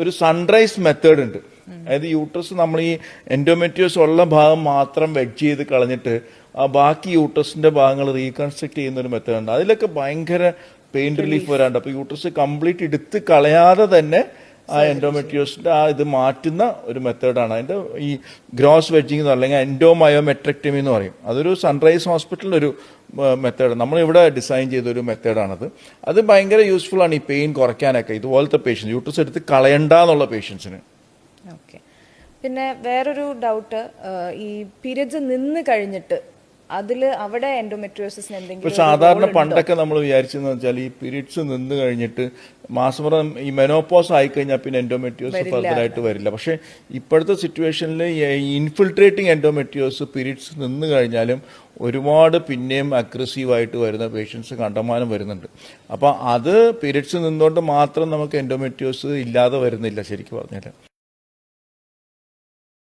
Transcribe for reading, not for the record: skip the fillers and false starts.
ഒരു sunrise method ഉണ്ട്. അതായത് യൂട്രസ് നമ്മൾ ഈ എൻഡോമെട്രിയോസ് ഉള്ള ഭാഗം മാത്രം വെഡ്ജ് ചെയ്ത് കളഞ്ഞിട്ട് ആ ബാക്കി യൂട്രസിന്റെ ഭാഗങ്ങൾ റീകൺസ്ട്രക്ട് ചെയ്യുന്ന ഒരു മെത്തേഡ് ഉണ്ട്. അതിലൊക്കെ ഭയങ്കര പെയിൻ റിലീഫ് വരാണ്ട്. അപ്പൊ യൂട്രസ് കംപ്ലീറ്റ് എടുത്ത് കളയാതെ തന്നെ ആ എൻഡോമെട്രിയോസിന്റെ ആ ഇത് മാറ്റുന്ന ഒരു മെത്തേഡാണ് അതിന്റെ ഈ ഗ്രോസ് വെഡ്ജിങ് എന്ന് അല്ലെങ്കിൽ എൻഡോമയോമെട്രക്ടമി എന്ന് പറയും. അതൊരു സൺറൈസ് ഹോസ്പിറ്റലിൽ ഒരു മെത്തേഡ് നമ്മളിവിടെ ഡിസൈൻ ചെയ്തൊരു മെത്തേഡാണത്. അത് ഭയങ്കര യൂസ്ഫുൾ ആണ് ഈ പെയിൻ കുറയ്ക്കാനൊക്കെ ഇതുപോലത്തെ പേഷ്യൻസ് യൂട്രസ് എടുത്ത് കളയണ്ട എന്നുള്ള പേഷ്യൻസിന്. ഓക്കെ. പിന്നെ വേറൊരു ഡൗട്ട്, ഈ പീരിയഡ്സ് നിന്ന് കഴിഞ്ഞിട്ട് അവിടെ എൻഡോമെട്രിയോസിന് എന്തെങ്കിലും സാധാരണ പണ്ടൊക്കെ നമ്മൾ വിചാരിച്ചെന്ന് വെച്ചാൽ ഈ പീരീഡ്സ് നിന്ന് കഴിഞ്ഞിട്ട് മാസമുറ ഈ മെനോപോസ് ആയിക്കഴിഞ്ഞാൽ പിന്നെ എൻഡോമെട്രിയോസ് ഫർദറായിട്ട് വരില്ല. പക്ഷെ ഇപ്പോഴത്തെ സിറ്റുവേഷനിൽ ഇൻഫിൽട്രേറ്റിംഗ് എൻഡോമെട്രിയോസ് പീരീഡ്സ് നിന്ന് കഴിഞ്ഞാലും ഒരുപാട് പിന്നെയും അഗ്രസീവായിട്ട് വരുന്ന പേഷ്യൻസ് കണ്ടമാനം വരുന്നുണ്ട്. അപ്പോൾ അത് പീരീഡ്സ് നിന്നുകൊണ്ട് മാത്രം നമുക്ക് എൻഡോമെട്രിയോസ് ഇല്ലാതെ വരുന്നില്ല ശരിക്കും പറഞ്ഞാൽ.